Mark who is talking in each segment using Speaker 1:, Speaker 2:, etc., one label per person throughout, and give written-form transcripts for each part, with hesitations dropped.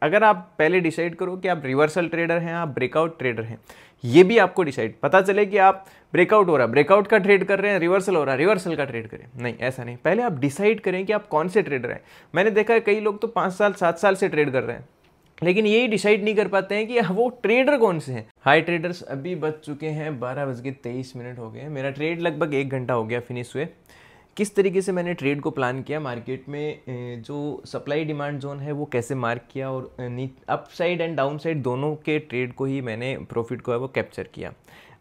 Speaker 1: अगर आप पहले डिसाइड करो कि आप रिवर्सल ट्रेडर हैं, आप ब्रेकआउट ट्रेडर हैं, ये भी आपको डिसाइड पता चले कि आप ब्रेकआउट हो रहा है ब्रेकआउट का ट्रेड कर रहे हैं, रिवर्सल हो रहा है रिवर्सल का ट्रेड करें, नहीं ऐसा नहीं। पहले आप डिसाइड करें कि आप कौन से ट्रेडर हैं। मैंने देखा है कई लोग तो 5 साल 7 साल से ट्रेड कर रहे हैं, लेकिन यही डिसाइड नहीं कर पाते हैं कि वो ट्रेडर कौन से हैं। हाई ट्रेडर्स, अभी बज चुके हैं 12:23 हो गए। मेरा ट्रेड लगभग 1 घंटा हो गया फिनिश हुए। किस तरीके से मैंने ट्रेड को प्लान किया, मार्केट में जो सप्लाई डिमांड जोन है वो कैसे मार्क किया, और up side and down side दोनों के ट्रेड को ही मैंने प्रॉफिट को है वो कैप्चर किया,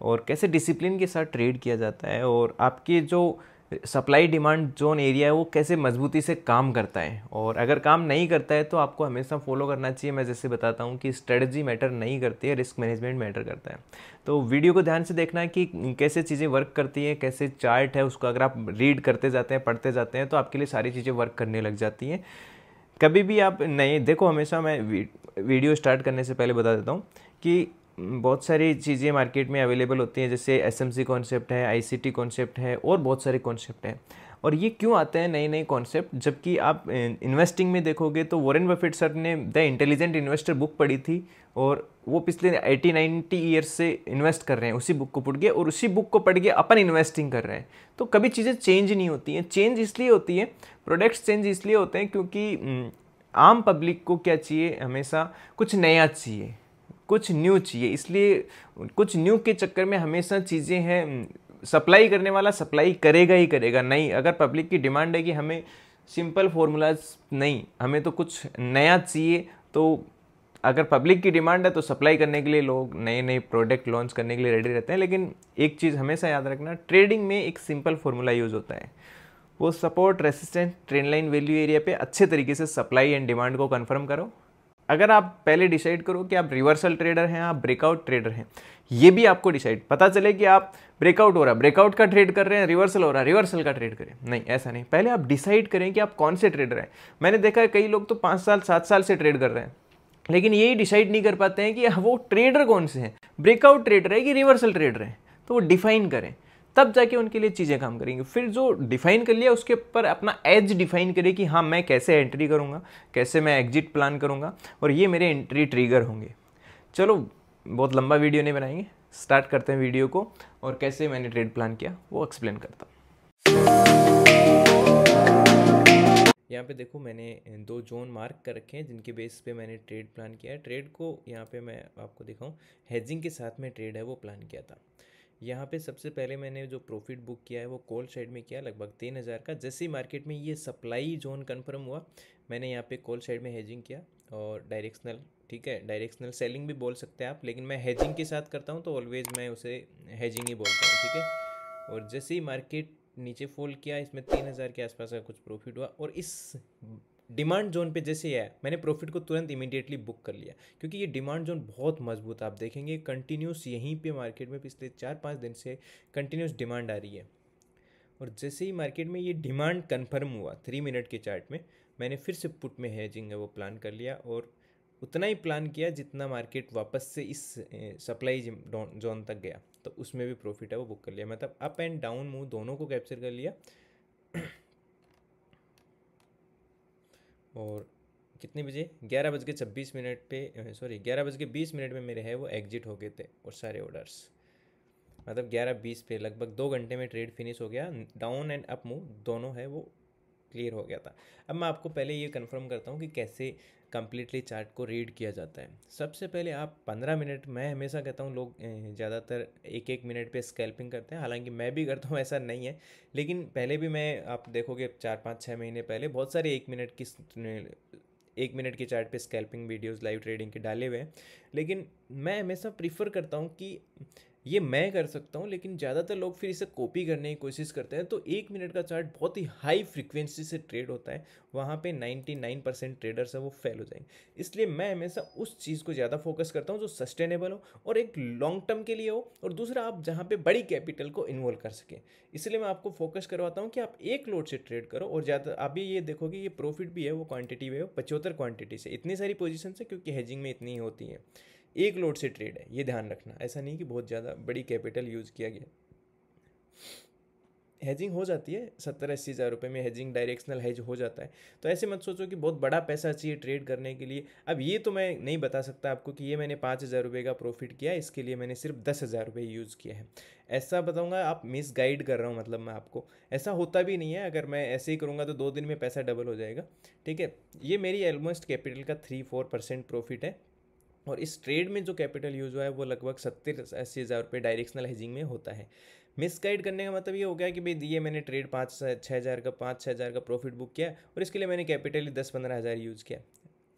Speaker 1: और कैसे डिसिप्लिन के साथ ट्रेड किया जाता है, और आपके जो सप्लाई डिमांड जोन एरिया है वो कैसे मजबूती से काम करता है, और अगर काम नहीं करता है तो आपको हमेशा फॉलो करना चाहिए। मैं जैसे बताता हूँ कि स्ट्रेटजी मैटर नहीं करती है, रिस्क मैनेजमेंट मैटर करता है। तो वीडियो को ध्यान से देखना है कि कैसे चीज़ें वर्क करती हैं, कैसे चार्ट है उसको अगर आप रीड करते जाते हैं, पढ़ते जाते हैं, तो आपके लिए सारी चीज़ें वर्क करने लग जाती हैं। कभी भी आप नहीं देखो, हमेशा मैं वीडियो स्टार्ट करने से पहले बता देता हूँ कि बहुत सारी चीज़ें मार्केट में अवेलेबल होती हैं, जैसे एसएमसी कॉन्सेप्ट है, आईसीटी कॉन्सेप्ट है, और बहुत सारे कॉन्सेप्ट हैं। और ये क्यों आते हैं नए नए कॉन्सेप्ट, जबकि आप इन्वेस्टिंग में देखोगे तो वॉरेन बफेट सर ने द इंटेलिजेंट इन्वेस्टर बुक पढ़ी थी, और वो पिछले 80-90 ईयर्स से इन्वेस्ट कर रहे हैं, उसी बुक को पढ़ के, और उसी बुक को पढ़ के अपन इन्वेस्टिंग कर रहे हैं। तो कभी चीज़ें चेंज नहीं होती हैं। चेंज इसलिए होती है, प्रोडक्ट्स चेंज इसलिए होते हैं क्योंकि आम पब्लिक को क्या चाहिए, हमेशा कुछ नया चाहिए, कुछ न्यू चाहिए। इसलिए कुछ न्यू के चक्कर में हमेशा चीज़ें हैं, सप्लाई करने वाला सप्लाई करेगा ही करेगा। नहीं, अगर पब्लिक की डिमांड है कि हमें सिंपल फार्मूलाज नहीं, हमें तो कुछ नया चाहिए, तो अगर पब्लिक की डिमांड है तो सप्लाई करने के लिए लोग नए नए प्रोडक्ट लॉन्च करने के लिए रेडी रहते हैं। लेकिन एक चीज़ हमेशा याद रखना, ट्रेडिंग में एक सिंपल फार्मूला यूज़ होता है, वो support resistance trend line value area पे अच्छे तरीके से सप्लाई एंड डिमांड को कंफर्म करो। अगर आप पहले डिसाइड करो कि आप रिवर्सल ट्रेडर हैं, आप ब्रेकआउट ट्रेडर हैं, ये भी आपको डिसाइड पता चले कि आप ब्रेकआउट हो रहा है ब्रेकआउट का ट्रेड कर रहे हैं, रिवर्सल हो रहा है रिवर्सल का ट्रेड करें, नहीं ऐसा नहीं। पहले आप डिसाइड करें कि आप कौन से ट्रेडर हैं। मैंने देखा है कई लोग तो 5 साल 7 साल से ट्रेड कर रहे हैं, लेकिन यही डिसाइड नहीं कर पाते हैं कि वो ट्रेडर कौन से हैं, ब्रेकआउट ट्रेडर है कि रिवर्सल ट्रेडर है। तो वो डिफाइन करें, तब जाके उनके लिए चीज़ें काम करेंगी। फिर जो डिफाइन कर लिया उसके ऊपर अपना एज डिफाइन करें कि हाँ मैं कैसे एंट्री करूँगा, कैसे मैं एग्जिट प्लान करूँगा, और ये मेरे एंट्री ट्रिगर होंगे। चलो बहुत लंबा वीडियो नहीं बनाएंगे, स्टार्ट करते हैं वीडियो को, और कैसे मैंने ट्रेड प्लान किया वो एक्सप्लेन करता हूँ। यहाँ पे देखो मैंने 2 जोन मार्क कर रखे हैं जिनके बेस पे मैंने ट्रेड प्लान किया है। ट्रेड को यहाँ पे मैं आपको दिखाऊँ, हेजिंग के साथ में ट्रेड है वो प्लान किया था। यहाँ पे सबसे पहले मैंने जो प्रॉफिट बुक किया है वो कॉल साइड में किया, लगभग 3000 का। जैसे ही मार्केट में ये सप्लाई जोन कंफर्म हुआ, मैंने यहाँ पे कॉल साइड में हेजिंग किया, और डायरेक्शनल, ठीक है, डायरेक्शनल सेलिंग भी बोल सकते हैं आप, लेकिन मैं हेजिंग के साथ करता हूँ तो ऑलवेज मैं उसे हेजिंग ही बोलता हूँ, ठीक है। और जैसे ही मार्केट नीचे फॉल किया, इसमें 3000 के आसपास का कुछ प्रॉफिट हुआ, और इस डिमांड जोन पे जैसे आया मैंने प्रॉफिट को तुरंत इमीडिएटली बुक कर लिया, क्योंकि ये डिमांड जोन बहुत मजबूत, आप देखेंगे कंटिन्यूस यहीं पे मार्केट में पिछले 4-5 दिन से कंटिन्यूस डिमांड आ रही है। और जैसे ही मार्केट में ये डिमांड कन्फर्म हुआ 3 मिनट के चार्ट में, मैंने फिर से पुट में हेजिंग है वो प्लान कर लिया, और उतना ही प्लान किया जितना मार्केट वापस से इस सप्लाई जोन तक गया, तो उसमें भी प्रॉफिट है वो बुक कर लिया। मतलब अप एंड डाउन मूव दोनों को कैप्चर कर लिया। और कितने बजे, 11:26 पे, सॉरी 11:20 में मेरे है वो एग्जिट हो गए थे, और सारे ऑर्डर्स, मतलब 11:20 पे लगभग 2 घंटे में ट्रेड फिनिश हो गया। डाउन एंड अप मूव दोनों है वो क्लियर हो गया था। अब मैं आपको पहले ये कंफर्म करता हूँ कि कैसे कंप्लीटली चार्ट को रीड किया जाता है। सबसे पहले आप 15 मिनट, मैं हमेशा कहता हूँ लोग ज़्यादातर 1-1 मिनट पे स्कैल्पिंग करते हैं, हालांकि मैं भी करता हूँ, ऐसा नहीं है। लेकिन पहले भी मैं, आप देखोगे 4-5-6 महीने पहले बहुत सारे 1 मिनट के चार्ट पे स्कैल्पिंग वीडियोस लाइव ट्रेडिंग के डाले हुए हैं। लेकिन मैं हमेशा प्रीफर करता हूँ कि ये मैं कर सकता हूँ, लेकिन ज़्यादातर लोग फिर इसे कॉपी करने की कोशिश करते हैं। तो 1 मिनट का चार्ट बहुत ही हाई फ्रीक्वेंसी से ट्रेड होता है, वहाँ पे 99% ट्रेडर्स है वो फेल हो जाएंगे। इसलिए मैं हमेशा उस चीज़ को ज़्यादा फोकस करता हूँ जो सस्टेनेबल हो और एक लॉन्ग टर्म के लिए हो, और दूसरा आप जहाँ पे बड़ी कैपिटल को इन्वॉल्व कर सकें। इसलिए मैं आपको फोकस करवाता हूँ कि आप एक लोड से ट्रेड करो, और ज़्यादा अभी ये देखोगे ये प्रॉफिट भी है वो क्वांटिटी में 75 क्वांटिटी से, इतनी सारी पोजीशन से, क्योंकि हेजिंग में इतनी ही होती है। एक लोड से ट्रेड है, ये ध्यान रखना, ऐसा नहीं कि बहुत ज़्यादा बड़ी कैपिटल यूज़ किया गया। हेजिंग हो जाती है, 70-80 हज़ार रुपये में हेजिंग, डायरेक्शनल हेज हो जाता है। तो ऐसे मत सोचो कि बहुत बड़ा पैसा चाहिए ट्रेड करने के लिए। अब ये तो मैं नहीं बता सकता आपको कि ये मैंने 5,000 रुपये का प्रॉफिट किया, इसके लिए मैंने सिर्फ 10,000 रुपये यूज़ किया है, ऐसा बताऊँगा। आप मिस गाइड कर रहा हूँ, मतलब मैं आपको, ऐसा होता भी नहीं है। अगर मैं ऐसे ही करूँगा तो 2 दिन में पैसा डबल हो जाएगा, ठीक है। ये मेरी ऑलमोस्ट कैपिटल का 3-4% प्रॉफिट है, और इस ट्रेड में जो कैपिटल यूज़ हुआ है वो लगभग 70-80 हज़ार रुपये डायरेक्शनल हेजिंग में होता है। मिस गाइड करने का मतलब ये हो गया कि भाई ये मैंने ट्रेड 5-6 हज़ार का 5-6 हज़ार का प्रॉफिट बुक किया, और इसके लिए मैंने कैपिटली 10-15 हज़ार यूज़ किया।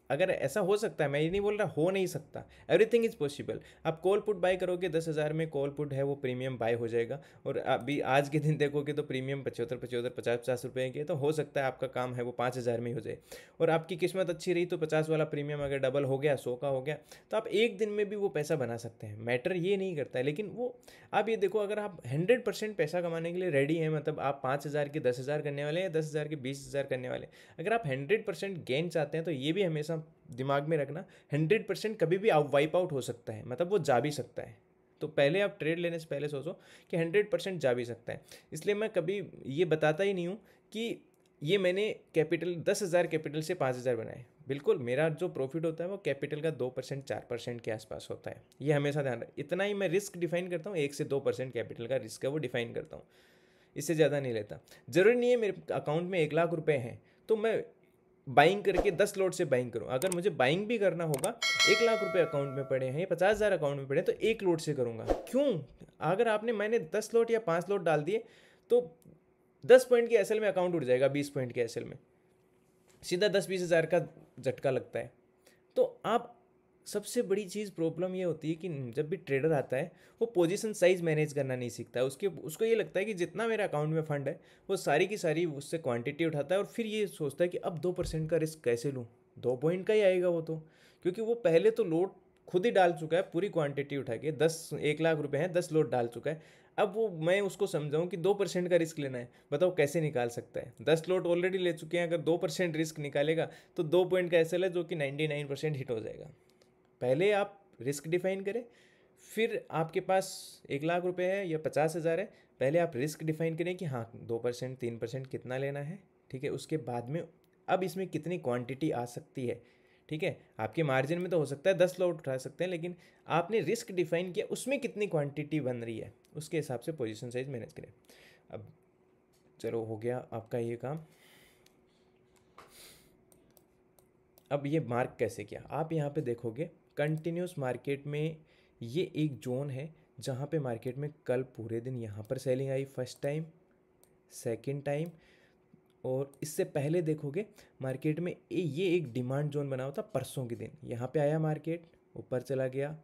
Speaker 1: अगर ऐसा हो सकता है, मैं ये नहीं बोल रहा हो नहीं सकता, एवरीथिंग इज़ पॉसिबल। आप कॉल पुट बाय करोगे 10,000 में, कॉल पुट है वो प्रीमियम बाय हो जाएगा, और अभी आज के दिन देखोगे तो प्रीमियम 75-50 रुपये के, तो हो सकता है आपका काम है वो 5,000 में ही हो जाए। और आपकी किस्मत अच्छी रही तो 50 वाला प्रीमियम अगर डबल हो गया, 100 का हो गया, तो आप एक दिन में भी वो पैसा बना सकते हैं। मैटर ये नहीं करता है। लेकिन वो आप ये देखो, अगर आप 100% पैसा कमाने के लिए रेडी हैं, मतलब आप 5,000 के 10,000 करने वाले हैं, 10,000 के 20,000 करने वाले, अगर आप 100% गेन चाहते हैं, तो ये भी हमेशा दिमाग में रखना, 100% कभी भी आउट वाइप आउट हो सकता है, मतलब वो जा भी सकता है। तो पहले आप ट्रेड लेने से पहले सोचो कि 100% जा भी सकता है। इसलिए मैं कभी ये बताता ही नहीं हूँ कि ये मैंने कैपिटल 10,000 कैपिटल से 5,000 बनाए। बिल्कुल, मेरा जो प्रॉफिट होता है वो कैपिटल का 2% 4% के आसपास होता है। ये हमेशा ध्यान रख, इतना ही मैं रिस्क डिफाइन करता हूँ, 1 से 2% कैपिटल का रिस्क है वो डिफाइन करता हूँ, इससे ज़्यादा नहीं लेता। ज़रूरी नहीं है मेरे अकाउंट में 1 लाख रुपए हैं तो मैं बाइंग करके 10 लोट से बाइंग करूँ। अगर मुझे बाइंग भी करना होगा, 1 लाख रुपए अकाउंट में पड़े हैं, 50,000 अकाउंट में पड़े हैं, तो 1 लोट से करूँगा। क्यों? अगर मैंने 10 लोट या 5 लोट डाल दिए तो 10 पॉइंट के एसएल में अकाउंट उड़ जाएगा, 20 पॉइंट के एसएल में सीधा 10-20 हज़ार का झटका लगता है। तो आप, सबसे बड़ी चीज़ प्रॉब्लम ये होती है कि जब भी ट्रेडर आता है वो पोजीशन साइज मैनेज करना नहीं सीखता है। उसको ये लगता है कि जितना मेरे अकाउंट में फंड है वो सारी की सारी उससे क्वांटिटी उठाता है, और फिर ये सोचता है कि अब 2% का रिस्क कैसे लूँ, 2 पॉइंट का ही आएगा वो तो, क्योंकि वो पहले तो लोड खुद ही डाल चुका है, पूरी क्वांटिटी उठा के 1 लाख रुपए हैं, 10 लोड डाल चुका है। अब वो मैं उसको समझाऊं कि 2% का रिस्क लेना है, बताओ कैसे निकाल सकता है? 10 लोड ऑलरेडी ले चुके हैं, अगर 2% रिस्क निकालेगा तो 2 पॉइंट का एसएल है जो कि 99% हिट हो जाएगा। पहले आप रिस्क डिफाइन करें, फिर आपके पास 1 लाख रुपए है या 50,000 है, पहले आप रिस्क डिफाइन करें कि हाँ 2% 3% कितना लेना है, ठीक है। उसके बाद में अब इसमें कितनी क्वांटिटी आ सकती है, ठीक है। आपके मार्जिन में तो हो सकता है 10 लॉट उठा सकते हैं, लेकिन आपने रिस्क डिफाइन किया, उसमें कितनी क्वांटिटी बन रही है, उसके हिसाब से पोजीशन साइज मैनेज करें। अब चलो हो गया आपका ये काम। अब ये मार्क कैसे किया, आप यहाँ पे देखोगे कंटिन्यूस मार्केट में ये एक जोन है जहाँ पे मार्केट में कल पूरे दिन यहाँ पर सेलिंग आई, फर्स्ट टाइम, सेकंड टाइम, और इससे पहले देखोगे मार्केट में ये एक डिमांड जोन बना हुआ था परसों के दिन। यहाँ पे आया मार्केट, ऊपर चला गया,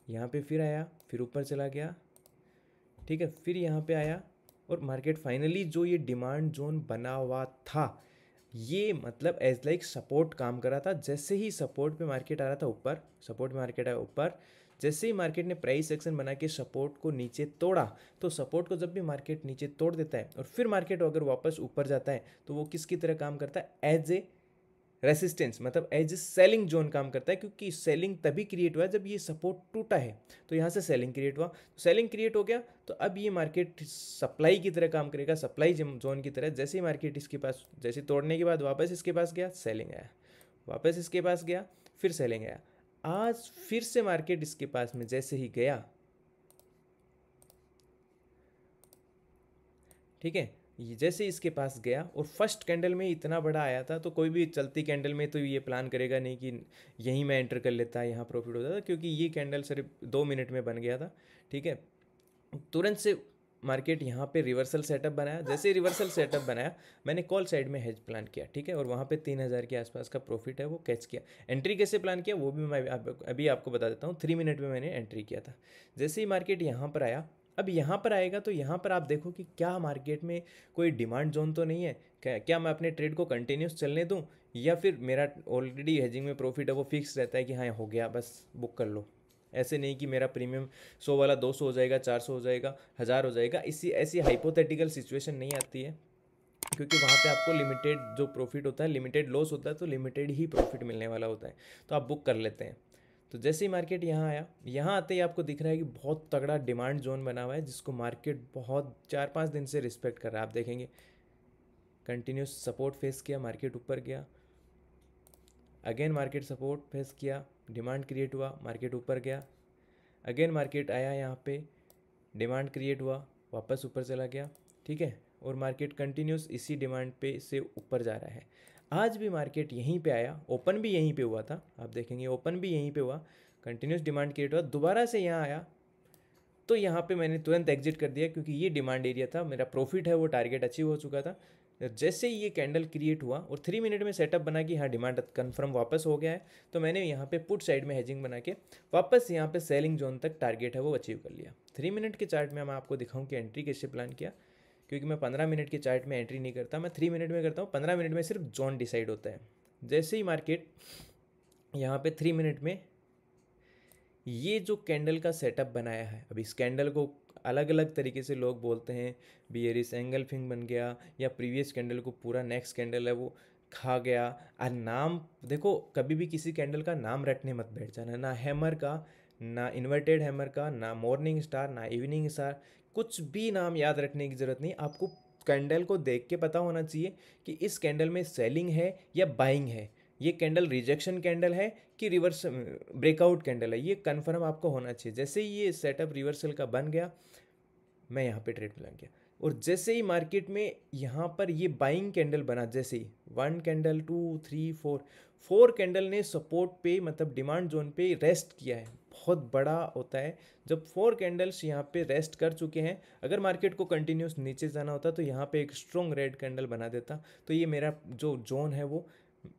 Speaker 1: यहाँ पे फिर आया, फिर ऊपर चला गया, ठीक है, फिर यहाँ पे आया, और मार्केट फाइनली जो ये डिमांड जोन बना हुआ था, ये मतलब एज लाइक सपोर्ट काम कर रहा था। जैसे ही सपोर्ट पे मार्केट आ रहा था ऊपर, सपोर्ट पे मार्केट आया ऊपर, जैसे ही मार्केट ने प्राइस एक्शन बना के सपोर्ट को नीचे तोड़ा, तो सपोर्ट को जब भी मार्केट नीचे तोड़ देता है और फिर मार्केट अगर वापस ऊपर जाता है तो वो किसकी तरह काम करता है? एज ए रेसिस्टेंस, मतलब एज ए सेलिंग जोन काम करता है, क्योंकि सेलिंग तभी क्रिएट हुआ जब ये सपोर्ट टूटा है, तो यहाँ से सेलिंग क्रिएट हुआ, सेलिंग क्रिएट हो गया, तो अब ये मार्केट सप्लाई की तरह काम करेगा, सप्लाई जोन की तरह। जैसे ही मार्केट इसके पास, जैसे तोड़ने के बाद वापस इसके पास गया, सेलिंग आया, वापस इसके पास गया, फिर सेलिंग आया। आज फिर से मार्केट इसके पास में जैसे ही गया, ठीक है, ये जैसे इसके पास गया और फर्स्ट कैंडल में इतना बड़ा आया था, तो कोई भी चलती कैंडल में तो ये प्लान करेगा नहीं कि यहीं मैं एंटर कर लेता, यहाँ प्रॉफिट होता था, क्योंकि ये कैंडल सिर्फ 2 मिनट में बन गया था, ठीक है। तुरंत से मार्केट यहाँ पे रिवर्सल सेटअप बनाया, जैसे रिवर्सल सेटअप बनाया मैंने कॉल साइड में हेज प्लान किया, ठीक है, और वहाँ पे 3,000 के आसपास का प्रॉफिट है वो कैच किया। एंट्री कैसे प्लान किया वो भी मैं अभी आपको बता देता हूँ। 3 मिनट में मैंने एंट्री किया था। जैसे ही मार्केट यहाँ पर आया, अब यहाँ पर आएगा तो यहाँ पर आप देखो कि क्या मार्केट में कोई डिमांड जोन तो नहीं है, क्या मैं अपने ट्रेड को कंटिन्यूस चलने दूँ, या फिर मेरा ऑलरेडी हेजिंग में प्रॉफिट है वो फिक्स रहता है कि हाँ हो गया बस बुक कर लो। ऐसे नहीं कि मेरा प्रीमियम 100 वाला 200 हो जाएगा, 400 हो जाएगा, 1000 हो जाएगा, ऐसी हाइपोथेटिकल सिचुएशन नहीं आती है, क्योंकि वहाँ पे आपको लिमिटेड जो प्रॉफिट होता है, लिमिटेड लॉस होता है, तो लिमिटेड ही प्रॉफिट मिलने वाला होता है, तो आप बुक कर लेते हैं। तो जैसे ही मार्केट यहाँ आया, यहाँ आते ही आपको दिख रहा है कि बहुत तगड़ा डिमांड जोन बना हुआ है जिसको मार्केट बहुत 4-5 दिन से रिस्पेक्ट कर रहा है। आप देखेंगे कंटिन्यूस सपोर्ट फेस किया, मार्केट ऊपर गया, अगेन मार्केट सपोर्ट फेस किया, डिमांड क्रिएट हुआ, मार्केट ऊपर गया, अगेन मार्केट आया यहाँ पे, डिमांड क्रिएट हुआ, वापस ऊपर चला गया, ठीक है। और मार्केट कंटिन्यूस इसी डिमांड पे से ऊपर जा रहा है। आज भी मार्केट यहीं पे आया, ओपन भी यहीं पे हुआ था, आप देखेंगे ओपन भी यहीं पे हुआ, कंटिन्यूस डिमांड क्रिएट हुआ, दोबारा से यहाँ आया, तो यहाँ पे मैंने तुरंत एग्जिट कर दिया क्योंकि ये डिमांड एरिया था, मेरा प्रॉफिट है वो टारगेट अचीव हो चुका था। जैसे ही ये कैंडल क्रिएट हुआ और 3 मिनट में सेटअप बना कि हाँ डिमांड कन्फर्म वापस हो गया है, तो मैंने यहाँ पे पुट साइड में हेजिंग बना के वापस यहाँ पे सेलिंग जोन तक टारगेट है वो अचीव कर लिया। 3 मिनट के चार्ट में मैं आपको दिखाऊँ कि एंट्री कैसे प्लान किया, क्योंकि मैं 15 मिनट के चार्ट में एंट्री नहीं करता, मैं 3 मिनट में करता हूँ। 15 मिनट में सिर्फ जोन डिसाइड होता है। जैसे ही मार्केट यहाँ पे 3 मिनट में ये जो कैंडल का सेटअप बनाया है, अब इस कैंडल को अलग अलग तरीके से लोग बोलते हैं, बियरिश एंगल्फिंग बन गया, या प्रीवियस कैंडल को पूरा नेक्स्ट कैंडल है वो खा गया। नाम देखो, कभी भी किसी कैंडल का नाम रटने मत बैठ जाना, ना हैमर का, ना इन्वर्टेड हैमर का, ना मॉर्निंग स्टार, ना इवनिंग स्टार, कुछ भी नाम याद रखने की ज़रूरत नहीं। आपको कैंडल को देख के पता होना चाहिए कि इस कैंडल में सेलिंग है या बाइंग है, ये कैंडल रिजेक्शन कैंडल है कि रिवर्स ब्रेकआउट कैंडल है, ये कन्फर्म आपको होना चाहिए। जैसे ही ये सेटअप रिवर्सल का बन गया, मैं यहाँ पे ट्रेड में लग गया, और जैसे ही मार्केट में यहाँ पर ये बाइंग कैंडल बना, जैसे ही 1 कैंडल 2 3 4 कैंडल ने सपोर्ट पे मतलब डिमांड जोन पे रेस्ट किया है। बहुत बड़ा होता है जब 4 कैंडल्स यहाँ पे रेस्ट कर चुके हैं। अगर मार्केट को कंटिन्यूस नीचे जाना होता तो यहाँ पे एक स्ट्रॉन्ग रेड कैंडल बना देता, तो ये मेरा जो जोन है वो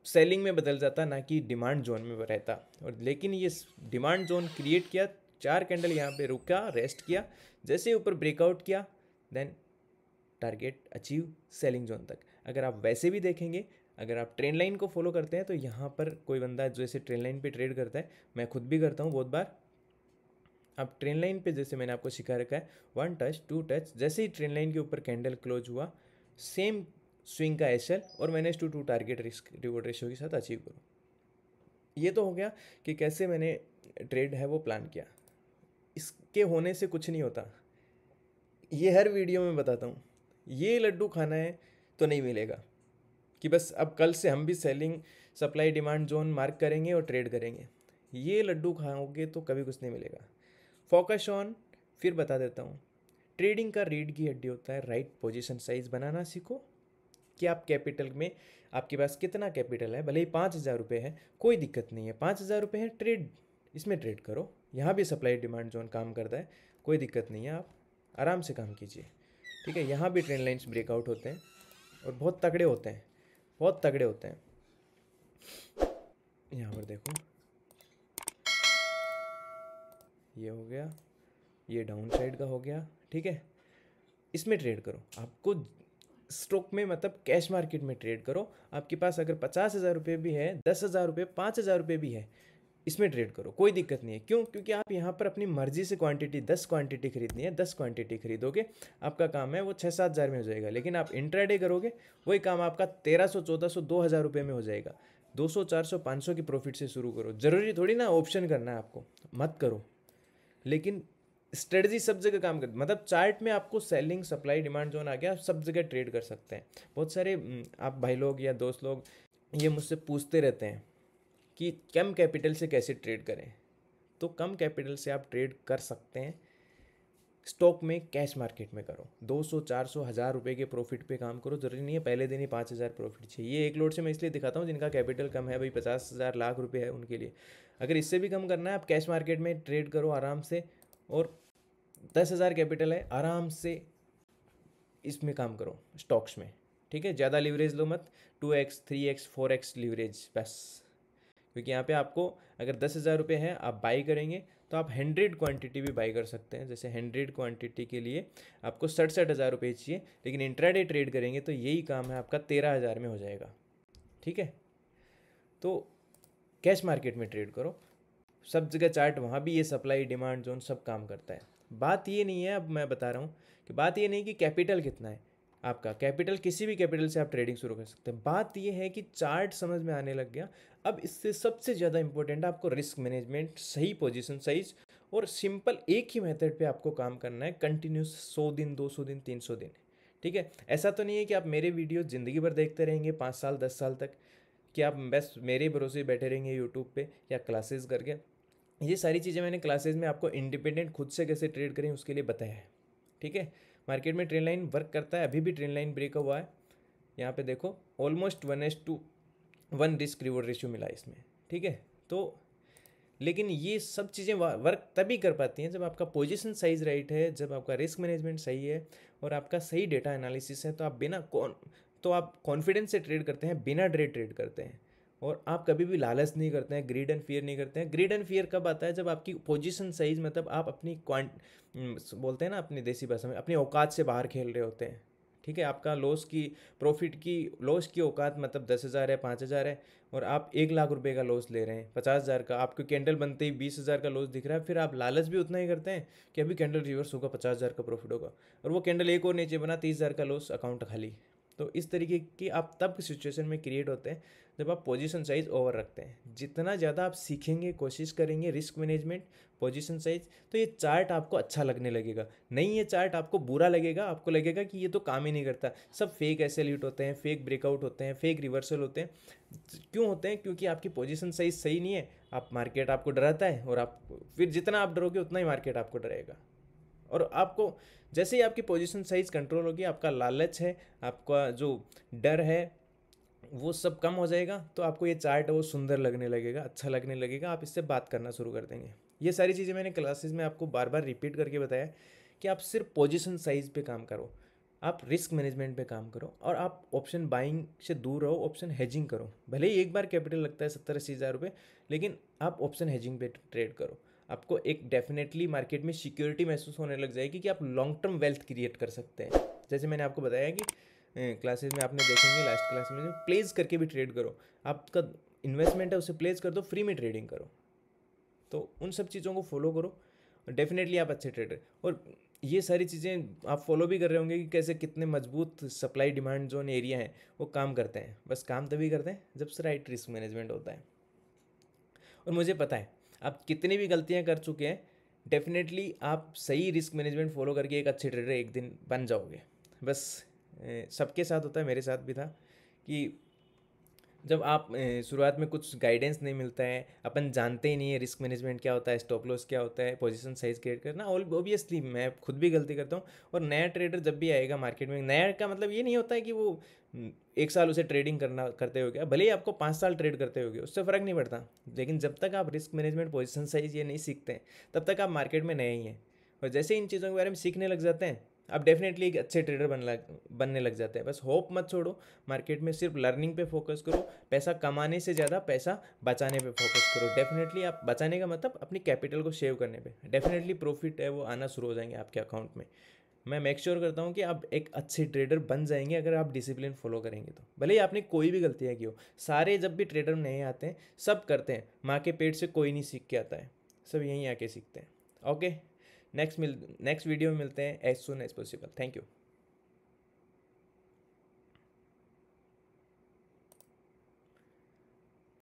Speaker 1: सेलिंग में बदल जाता, ना कि डिमांड जोन में रहता। और लेकिन ये डिमांड जोन क्रिएट किया, 4 कैंडल यहाँ पे रुका, रेस्ट किया, जैसे ही ऊपर ब्रेकआउट किया, then target achieve selling zone तक। अगर आप वैसे भी देखेंगे, अगर आप ट्रेंड लाइन को फॉलो करते हैं, तो यहाँ पर कोई बंदा जैसे ट्रेंड लाइन पे ट्रेड करता है, मैं खुद भी करता हूँ बहुत बार। अब ट्रेंड लाइन पे जैसे मैंने आपको सिखा रखा है 1 टच 2 टच, जैसे ही ट्रेंड लाइन के ऊपर कैंडल क्लोज हुआ, सेम स्विंग का एसएल और मैंने 2 टारगेट रिस्क रिवॉर्ड रेशियो के साथ अचीव करूँ। ये तो हो गया कि कैसे मैंने ट्रेड है वो प्लान किया। इसके होने से कुछ नहीं होता, ये हर वीडियो में बताता हूँ। ये लड्डू खाना है तो नहीं मिलेगा कि बस अब कल से हम भी selling supply demand zone mark करेंगे और ट्रेड करेंगे। ये लड्डू खाओगे तो कभी कुछ नहीं मिलेगा। फोकस ऑन, फिर बता देता हूँ, ट्रेडिंग का रीढ़ की हड्डी होता है राइट पोजीशन साइज बनाना सीखो कि आप कैपिटल में, आपके पास कितना कैपिटल है। भले ही 5,000 रुपये है, कोई दिक्कत नहीं है, 5,000 रुपये है, ट्रेड इसमें ट्रेड करो। यहाँ भी सप्लाई डिमांड जोन काम करता है, कोई दिक्कत नहीं है, आप आराम से काम कीजिए, ठीक है। यहाँ भी ट्रेंड लाइन्स ब्रेकआउट होते हैं और बहुत तगड़े होते हैं, बहुत तगड़े होते हैं। यहाँ पर देखो, ये हो गया, ये डाउन साइड का हो गया, ठीक है। इसमें ट्रेड करो, आपको स्टॉक में मतलब कैश मार्केट में ट्रेड करो। आपके पास अगर 50,000 रुपये भी है, 10,000 रुपये, 5,000 रुपये भी है, इसमें ट्रेड करो, कोई दिक्कत नहीं है। क्यों? क्योंकि आप यहाँ पर अपनी मर्जी से क्वांटिटी 10 क्वांटिटी खरीदनी है, 10 क्वांटिटी खरीदोगे, आपका काम है वो 6-7 हज़ार में हो जाएगा। लेकिन आप इंट्राडे करोगे, वही काम आपका 1,300, 1,400, 2,000 रुपये में हो जाएगा। 200, 400, 500 की प्रॉफिट से शुरू करो। ज़रूरी थोड़ी ना ऑप्शन करना है आपको, मत करो। लेकिन स्ट्रेटजी सब जगह काम करती, मतलब चार्ट में आपको सेलिंग सप्लाई डिमांड जोन आ गया, आप सब जगह ट्रेड कर सकते हैं। बहुत सारे आप भाई लोग या दोस्त लोग ये मुझसे पूछते रहते हैं कि कम कैपिटल से कैसे ट्रेड करें। तो कम कैपिटल से आप ट्रेड कर सकते हैं स्टॉक में, कैश मार्केट में करो। 200, 400, 1,000 रुपये के प्रॉफिट पे काम करो। जरूरी नहीं है पहले दिन ही 5,000 प्रॉफिट चाहिए। ये एक लोड से मैं इसलिए दिखाता हूँ जिनका कैपिटल कम है, भाई 50,000 लाख रुपये है उनके लिए। अगर इससे भी कम करना है, आप कैश मार्केट में ट्रेड करो आराम से, और 10,000 कैपिटल है, आराम से इसमें काम करो स्टॉक्स में, ठीक है। ज़्यादा लीवरेज लो मत, 2x 3x 4x लीवरेज बस। क्योंकि यहाँ पे आपको अगर 10,000 रुपये है, आप बाई करेंगे तो आप 100 क्वांटिटी भी बाई कर सकते हैं। जैसे 100 क्वांटिटी के लिए आपको 67,000 रुपये चाहिए, लेकिन इंट्राडे ट्रेड करेंगे तो यही काम है आपका 13,000 में हो जाएगा, ठीक है। तो कैश मार्केट में ट्रेड करो, सब जगह चार्ट, वहाँ भी ये सप्लाई डिमांड जोन सब काम करता है। बात ये नहीं है, अब मैं बता रहा हूँ कि बात ये नहीं कि कैपिटल कितना है, आपका कैपिटल, किसी भी कैपिटल से आप ट्रेडिंग शुरू कर सकते हैं। बात ये है कि चार्ट समझ में आने लग गया। अब इससे सबसे ज़्यादा इंपॉर्टेंट है आपको रिस्क मैनेजमेंट, सही पोजीशन साइज, और सिंपल एक ही मेथड पे आपको काम करना है कंटिन्यूस 100 दिन, 200 दिन, 300 दिन। ठीक है, ऐसा तो नहीं है कि आप मेरे वीडियो ज़िंदगी भर देखते रहेंगे 5 साल 10 साल तक, कि आप बस मेरे भरोसे बैठे रहेंगे यूट्यूब पे या क्लासेस करके। ये सारी चीज़ें मैंने क्लासेस में आपको इंडिपेंडेंट खुद से कैसे ट्रेड करें उसके लिए बताया है। ठीक है, मार्केट में ट्रेंड लाइन वर्क करता है, अभी भी ट्रेंड लाइन ब्रेक हुआ है। यहाँ पे देखो ऑलमोस्ट 1:1 रिस्क रिवॉर्ड रेशियो मिला इसमें। ठीक है, तो लेकिन ये सब चीज़ें वर्क तभी कर पाती हैं जब आपका पोजीशन साइज राइट है, जब आपका रिस्क मैनेजमेंट सही है और आपका सही डेटा एनालिसिस है। तो आप कॉन्फिडेंस से ट्रेड करते हैं, बिना ट्रेड करते हैं, और आप कभी भी लालच नहीं करते हैं, ग्रीड एंड फियर नहीं करते हैं। ग्रीड एंड फियर कब आता है? जब आपकी पोजीशन साइज, मतलब आप अपनी बोलते हैं ना अपनी देसी भाषा में, अपनी औकात से बाहर खेल रहे होते हैं। ठीक है, आपका लॉस की औकात मतलब 10,000 है, 5,000 है, और आप 1 लाख रुपए का लॉस ले रहे हैं, 50,000 का, आपको कैंडल बनते ही 20,000 का लॉस दिख रहा है, फिर आप लालच भी उतना ही करते हैं कि अभी कैंडल रिवर्स होगा, 50,000 का प्रॉफिट होगा, और वो कैंडल एक और नीचे बना, 30,000 का लॉस, अकाउंट खाली। तो इस तरीके की आप तब सिचुएशन में क्रिएट होते हैं जब आप पोजीशन साइज ओवर रखते हैं। जितना ज़्यादा आप सीखेंगे, कोशिश करेंगे रिस्क मैनेजमेंट, पोजीशन साइज, तो ये चार्ट आपको अच्छा लगने लगेगा। नहीं, ये चार्ट आपको बुरा लगेगा, आपको लगेगा कि ये तो काम ही नहीं करता, सब फेक एसएलयूट होते हैं, फेक ब्रेकआउट होते हैं, फेक रिवर्सल होते हैं। क्यों होते हैं? क्योंकि आपकी पोजीशन साइज सही नहीं है। मार्केट आपको डराता है, और आप फिर जितना आप डरोगे उतना ही मार्केट आपको डराएगा। और आपको जैसे ही आपकी पोजीशन साइज कंट्रोल होगी, आपका लालच है, आपका जो डर है, वो सब कम हो जाएगा, तो आपको ये चार्ट है वो सुंदर लगने लगेगा, अच्छा लगने लगेगा, आप इससे बात करना शुरू कर देंगे। ये सारी चीज़ें मैंने क्लासेस में आपको बार बार रिपीट करके बताया कि आप सिर्फ पोजीशन साइज पे काम करो, आप रिस्क मैनेजमेंट पे काम करो, और आप ऑप्शन बाइंग से दूर रहो, ऑप्शन हेजिंग करो। भले ही एक बार कैपिटल लगता है 70-80 हज़ार रुपये, लेकिन आप ऑप्शन हेजिंग पे ट्रेड करो। आपको एक डेफिनेटली मार्केट में सिक्योरिटी महसूस होने लग जाएगी कि आप लॉन्ग टर्म वेल्थ क्रिएट कर सकते हैं। जैसे मैंने आपको बताया कि क्लासेस में आपने देखेंगे, लास्ट क्लास में, प्लेस करके भी ट्रेड करो, आपका इन्वेस्टमेंट है उसे प्लेस कर दो, फ्री में ट्रेडिंग करो। तो उन सब चीज़ों को फॉलो करो, और डेफिनेटली आप अच्छे ट्रेडर। और ये सारी चीज़ें आप फॉलो भी कर रहे होंगे कि कैसे कितने मजबूत सप्लाई डिमांड जोन एरिया हैं वो काम करते हैं। बस काम तभी करते हैं जब से राइट रिस्क मैनेजमेंट होता है। और मुझे पता है आप कितनी भी गलतियां कर चुके हैं, डेफिनेटली आप सही रिस्क मैनेजमेंट फॉलो करके एक अच्छे ट्रेडर एक दिन बन जाओगे। बस सबके साथ होता है, मेरे साथ भी था कि जब आप शुरुआत में कुछ गाइडेंस नहीं मिलता है, अपन जानते ही नहीं है रिस्क मैनेजमेंट क्या होता है, स्टॉप लॉस क्या होता है, पोजीशन साइज क्रिएट करना, ऑब्वियसली मैं खुद भी गलती करता हूँ। और नया ट्रेडर जब भी आएगा मार्केट में, नया का मतलब ये नहीं होता है कि वो 1 साल उसे ट्रेडिंग करते हो गया, भले ही आपको 5 साल ट्रेड करते हो गए, उससे फ़र्क नहीं पड़ता। लेकिन जब तक आप रिस्क मैनेजमेंट, पोजीशन साइज ये नहीं सीखते हैं, तब तक आप मार्केट में नए ही हैं। और जैसे इन चीज़ों के बारे में सीखने लग जाते हैं, आप डेफिनेटली एक अच्छे ट्रेडर बनने लग जाते हैं। बस होप मत छोड़ो, मार्केट में सिर्फ लर्निंग पे फोकस करो, पैसा कमाने से ज़्यादा पैसा बचाने पे फोकस करो। डेफिनेटली आप बचाने का मतलब अपनी कैपिटल को सेव करने पे, डेफिनेटली प्रॉफिट है वो आना शुरू हो जाएंगे आपके अकाउंट में। मैं मेक श्योर करता हूँ कि आप एक अच्छे ट्रेडर बन जाएंगे अगर आप डिसिप्लिन फॉलो करेंगे तो। भले ही आपने कोई भी गलतियाँ की हो, सारे जब भी ट्रेडर नए आते हैं सब करते हैं, माँ के पेट से कोई नहीं सीख के आता है, सब यहीं आके सीखते हैं। ओके, नेक्स्ट वीडियो में मिलते हैं as soon as possible. Thank you.